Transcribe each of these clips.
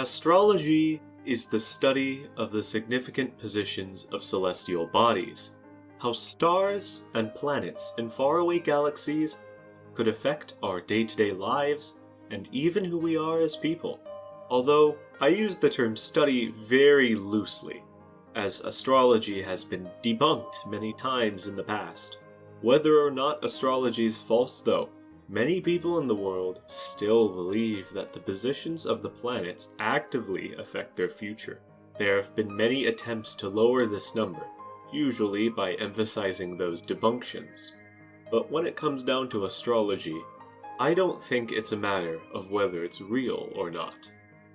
Astrology is the study of the significant positions of celestial bodies, how stars and planets in faraway galaxies could affect our day-to-day lives and even who we are as people. Although I use the term study very loosely, as astrology has been debunked many times in the past. Whether or not astrology is false though, many people in the world still believe that the positions of the planets actively affect their future. There have been many attempts to lower this number, usually by emphasizing those debunctions. But when it comes down to astrology, I don't think it's a matter of whether it's real or not.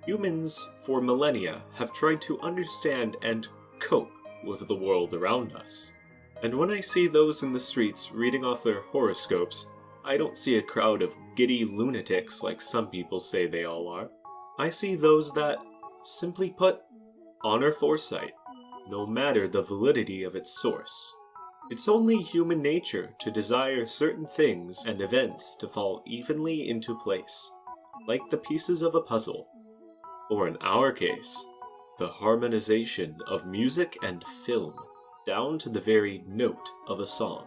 Humans, for millennia, have tried to understand and cope with the world around us. And when I see those in the streets reading off their horoscopes, I don't see a crowd of giddy lunatics like some people say they all are. I see those that, simply put, honor foresight, no matter the validity of its source. It's only human nature to desire certain things and events to fall evenly into place, like the pieces of a puzzle, or in our case, the harmonization of music and film, down to the very note of a song,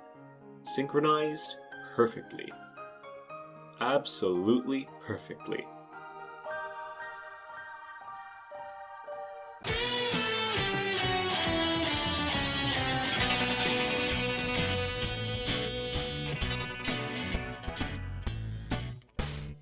synchronized perfectly. Absolutely perfectly.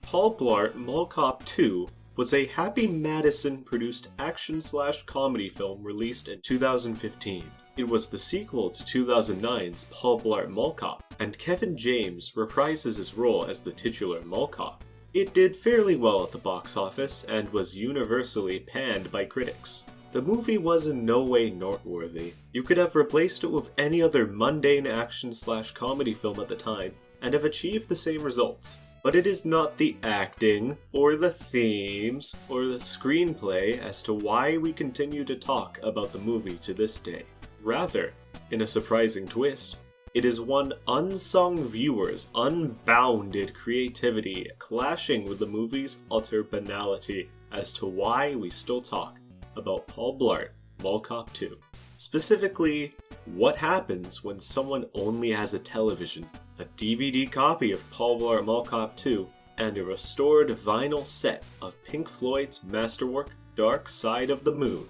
Paul Blart Mall Cop 2 was a Happy Madison-produced action/comedy film released in 2015. It was the sequel to 2009's Paul Blart Mall Cop, and Kevin James reprises his role as the titular Mall Cop. It did fairly well at the box office and was universally panned by critics. The movie was in no way noteworthy. You could have replaced it with any other mundane action/comedy film at the time and have achieved the same results. But it is not the acting, or the themes, or the screenplay as to why we continue to talk about the movie to this day. Rather, in a surprising twist, it is one unsung viewer's unbounded creativity clashing with the movie's utter banality as to why we still talk about Paul Blart Mall Cop 2. Specifically, what happens when someone only has a television, a DVD copy of Paul Blart Mall Cop 2, and a restored vinyl set of Pink Floyd's masterwork Dark Side of the Moon?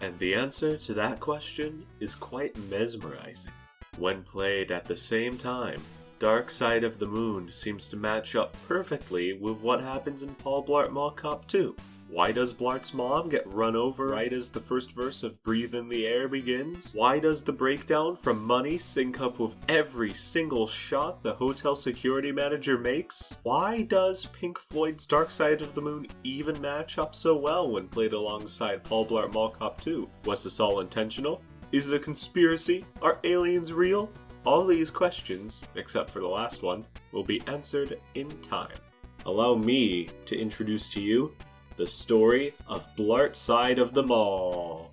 And the answer to that question is quite mesmerizing. When played at the same time, Dark Side of the Moon seems to match up perfectly with what happens in Paul Blart Mall Cop 2. Why does Blart's mom get run over right as the first verse of Breathe in the Air begins? Why does the breakdown from Money sync up with every single shot the hotel security manager makes? Why does Pink Floyd's Dark Side of the Moon even match up so well when played alongside Paul Blart Mall Cop 2? Was this all intentional? Is it a conspiracy? Are aliens real? All these questions, except for the last one, will be answered in time. Allow me to introduce to you the story of Blart Side of the Mall.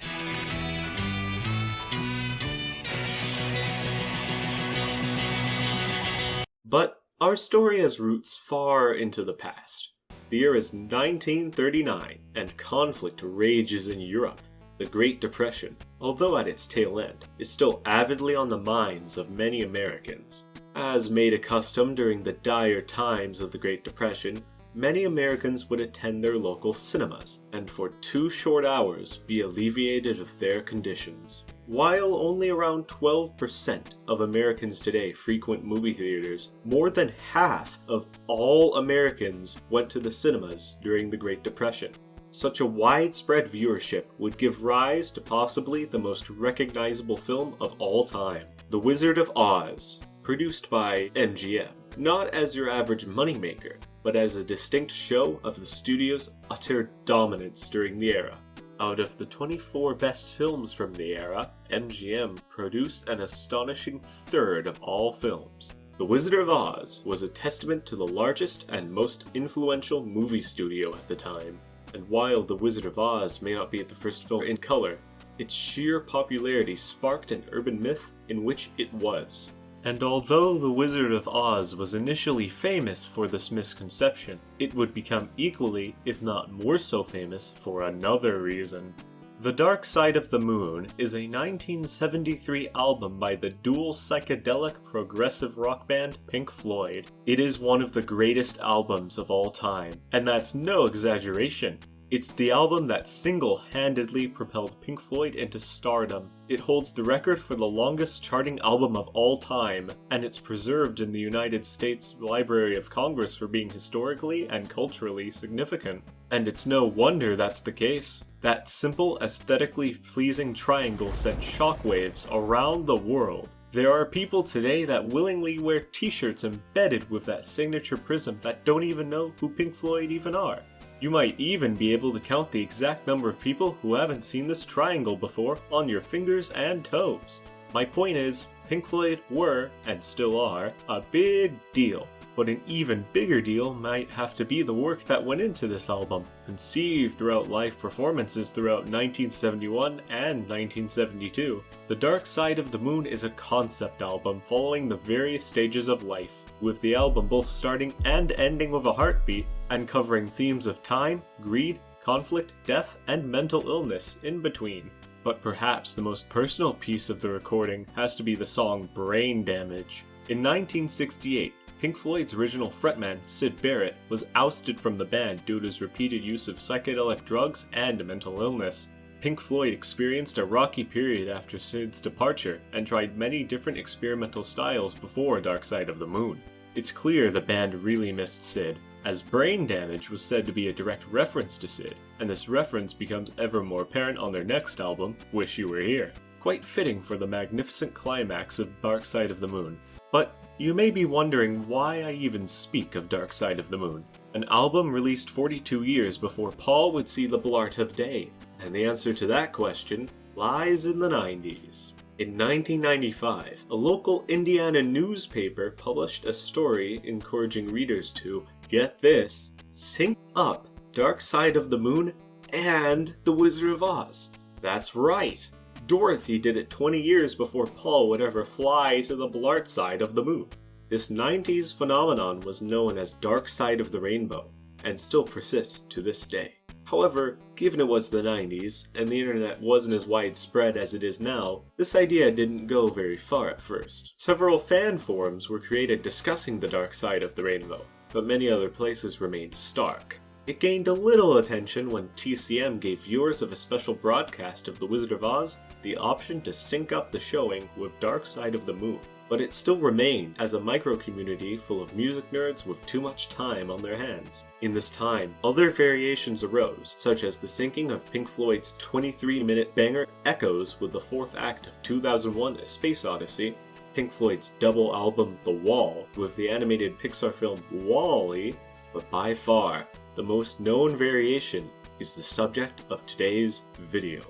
But our story has roots far into the past. The year is 1939, and conflict rages in Europe. The Great Depression, although at its tail end, is still avidly on the minds of many Americans. As made a custom during the dire times of the Great Depression, many Americans would attend their local cinemas, and for 2 short hours be alleviated of their conditions. While only around 12% of Americans today frequent movie theaters, more than half of all Americans went to the cinemas during the Great Depression. Such a widespread viewership would give rise to possibly the most recognizable film of all time, The Wizard of Oz, produced by MGM. Not as your average moneymaker, but as a distinct show of the studio's utter dominance during the era. Out of the 24 best films from the era, MGM produced an astonishing third of all films. The Wizard of Oz was a testament to the largest and most influential movie studio at the time. And while The Wizard of Oz may not be the first film in color, its sheer popularity sparked an urban myth in which it was. And although The Wizard of Oz was initially famous for this misconception, it would become equally, if not more so famous, for another reason. The Dark Side of the Moon is a 1973 album by the dual psychedelic progressive rock band Pink Floyd. It is one of the greatest albums of all time, and that's no exaggeration. It's the album that single-handedly propelled Pink Floyd into stardom. It holds the record for the longest charting album of all time, and it's preserved in the United States Library of Congress for being historically and culturally significant. And it's no wonder that's the case. That simple, aesthetically pleasing triangle sent shockwaves around the world. There are people today that willingly wear t-shirts embedded with that signature prism that don't even know who Pink Floyd even are. You might even be able to count the exact number of people who haven't seen this triangle before on your fingers and toes. My point is, Pink Floyd were, and still are, a big deal. But an even bigger deal might have to be the work that went into this album, conceived throughout live performances throughout 1971 and 1972. The Dark Side of the Moon is a concept album following the various stages of life, with the album both starting and ending with a heartbeat, and covering themes of time, greed, conflict, death, and mental illness in between. But perhaps the most personal piece of the recording has to be the song Brain Damage. In 1968, Pink Floyd's original frontman, Syd Barrett, was ousted from the band due to his repeated use of psychedelic drugs and mental illness. Pink Floyd experienced a rocky period after Syd's departure and tried many different experimental styles before Dark Side of the Moon. It's clear the band really missed Syd, as Brain Damage was said to be a direct reference to Syd, and this reference becomes ever more apparent on their next album, Wish You Were Here. Quite fitting for the magnificent climax of Dark Side of the Moon. But you may be wondering why I even speak of Dark Side of the Moon, an album released 42 years before Paul would see the Blart of day, and the answer to that question lies in the 90s. In 1995, a local Indiana newspaper published a story encouraging readers to, get this, sync up Dark Side of the Moon and The Wizard of Oz. That's right! Dorothy did it 20 years before Paul would ever fly to the Blart side of the moon. This 90s phenomenon was known as Dark Side of the Rainbow, and still persists to this day. However, given it was the 90s, and the internet wasn't as widespread as it is now, this idea didn't go very far at first. Several fan forums were created discussing the Dark Side of the Rainbow, but many other places remained stark. It gained a little attention when TCM gave viewers of a special broadcast of The Wizard of Oz the option to sync up the showing with Dark Side of the Moon. But it still remained as a micro-community full of music nerds with too much time on their hands. In this time, other variations arose, such as the syncing of Pink Floyd's 23-minute banger Echoes with the fourth act of 2001: A Space Odyssey, Pink Floyd's double album The Wall with the animated Pixar film WALL-E, but by far, the most known variation is the subject of today's video.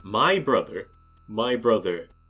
My Brother,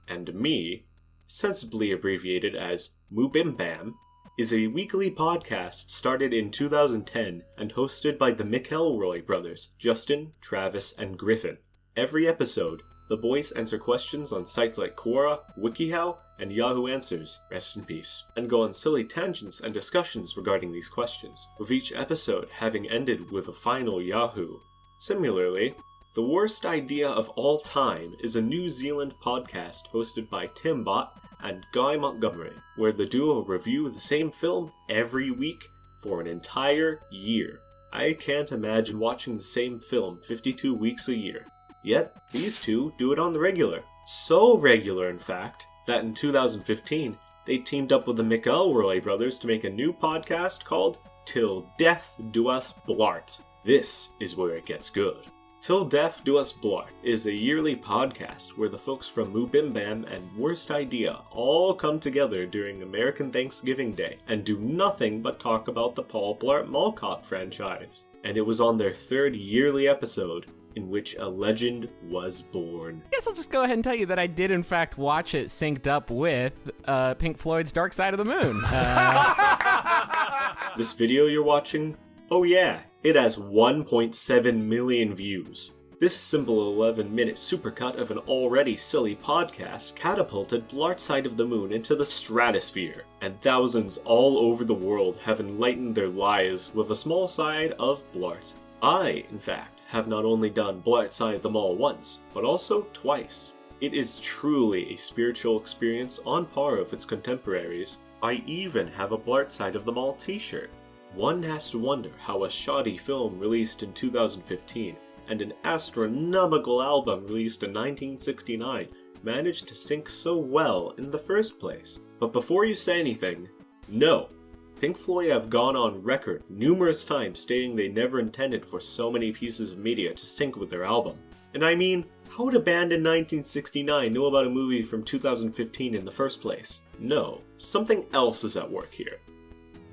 and Me, sensibly abbreviated as Moobimbam, is a weekly podcast started in 2010 and hosted by the McElroy brothers, Justin, Travis, and Griffin. Every episode, the boys answer questions on sites like Quora, WikiHow, and Yahoo Answers, rest in peace, and go on silly tangents and discussions regarding these questions, with each episode having ended with a final Yahoo. Similarly, The Worst Idea of All Time is a New Zealand podcast hosted by Tim Bott and Guy Montgomery, where the duo review the same film every week for an entire year. I can't imagine watching the same film 52 weeks a year. Yet, these two do it on the regular. So regular, in fact, that in 2015, they teamed up with the McElroy brothers to make a new podcast called Til Death Do Us Blart. This is where it gets good. Til Death Do Us Blart is a yearly podcast where the folks from Moobimbam and Worst Idea all come together during American Thanksgiving Day and do nothing but talk about the Paul Blart Mall Cop franchise. And it was on their third yearly episode in which a legend was born. I guess I'll just go ahead and tell you that I did in fact watch it synced up with Pink Floyd's Dark Side of the Moon. This video you're watching, oh yeah, it has 1.7 million views. This simple 11-minute supercut of an already silly podcast catapulted Blart Side of the Moon into the stratosphere, and thousands all over the world have enlightened their lives with a small side of Blart. I, in fact, have not only done Blart Side of the Mall once, but also twice. It is truly a spiritual experience on par with its contemporaries. I even have a Blart Side of the Mall t-shirt. One has to wonder how a shoddy film released in 2015 and an astronomical album released in 1969 managed to sync so well in the first place. But before you say anything, no. Pink Floyd have gone on record numerous times stating they never intended for so many pieces of media to sync with their album. And I mean, how would a band in 1969 know about a movie from 2015 in the first place? No, something else is at work here.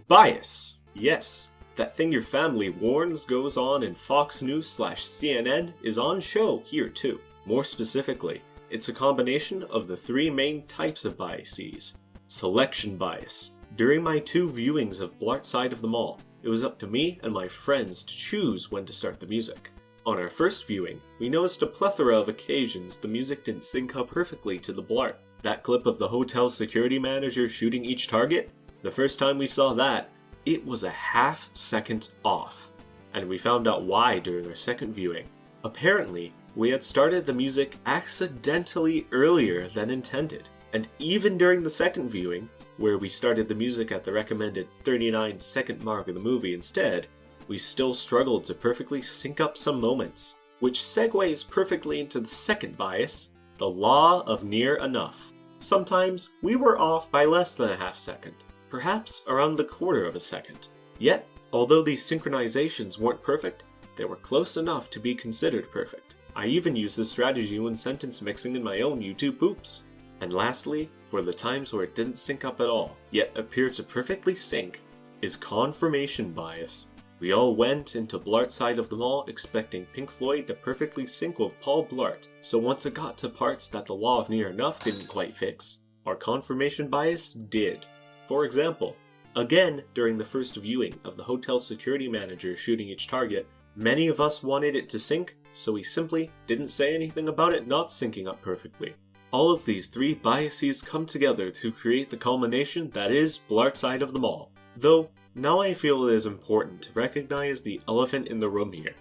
Bias. Yes. That thing your family warns goes on in Fox News/CNN is on show here too. More specifically, it's a combination of the three main types of biases. Selection bias. During my 2 viewings of Blart Side of the Mall, it was up to me and my friends to choose when to start the music. On our first viewing, we noticed a plethora of occasions the music didn't sync up perfectly to the Blart. That clip of the hotel security manager shooting each target? The first time we saw that, it was a half second off, and we found out why during our second viewing. Apparently, we had started the music accidentally earlier than intended, and even during the second viewing, where we started the music at the recommended 39-second mark of the movie instead, we still struggled to perfectly sync up some moments, which segues perfectly into the second bias, the law of near enough. Sometimes we were off by less than a half second, perhaps around the quarter of a second. Yet, although these synchronizations weren't perfect, they were close enough to be considered perfect. I even used this strategy when sentence mixing in my own YouTube poops. And lastly, for the times where it didn't sync up at all, yet appeared to perfectly sync, is confirmation bias. We all went into Blart Side of the Mall expecting Pink Floyd to perfectly sync with Paul Blart, so once it got to parts that the law of near enough didn't quite fix, our confirmation bias did. For example, again during the first viewing of the hotel security manager shooting each target, many of us wanted it to sync, so we simply didn't say anything about it not syncing up perfectly. All of these 3 biases come together to create the culmination that is Blart Side of the Mall. Though, now I feel it is important to recognize the elephant in the room here.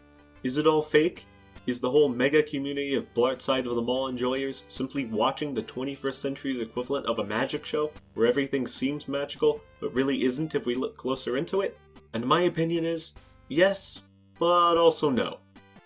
Is it all fake? Is the whole mega community of Blart Side of the Mall enjoyers simply watching the 21st century's equivalent of a magic show, where everything seems magical, but really isn't if we look closer into it? And my opinion is, yes, but also no.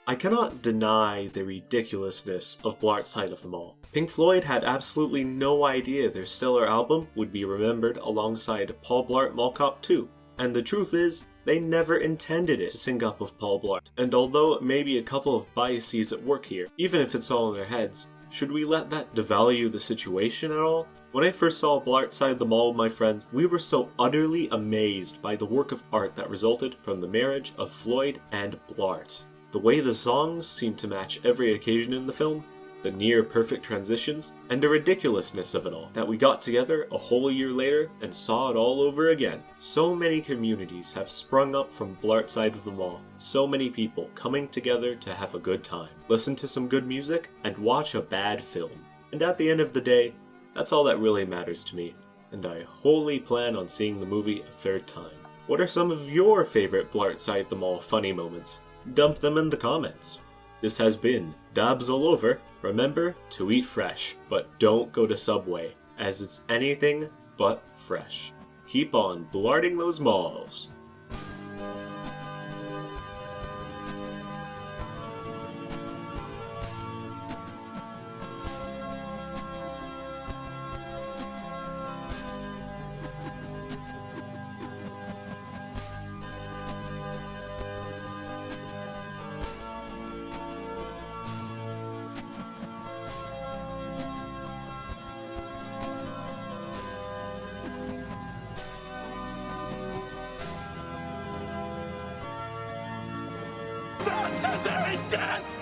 I cannot deny the ridiculousness of Blart Side of the Mall. Pink Floyd had absolutely no idea their stellar album would be remembered alongside Paul Blart Mall Cop 2. And the truth is, they never intended it to sync up with Paul Blart. And although it may be a couple of biases at work here, even if it's all in their heads, should we let that devalue the situation at all? When I first saw Blart Side of the Mall with my friends, we were so utterly amazed by the work of art that resulted from the marriage of Floyd and Blart. The way the songs seemed to match every occasion in the film, the near-perfect transitions, and the ridiculousness of it all, that we got together a whole year later and saw it all over again. So many communities have sprung up from Blart Side of the Mall, so many people coming together to have a good time, listen to some good music, and watch a bad film. And at the end of the day, that's all that really matters to me, and I wholly plan on seeing the movie a 3rd time. What are some of your favorite Blart Side of the Mall funny moments? Dump them in the comments. This has been Dabs All Over. Remember to eat fresh, but don't go to Subway, as it's anything but fresh. Keep on blarting those malls. Not the very death!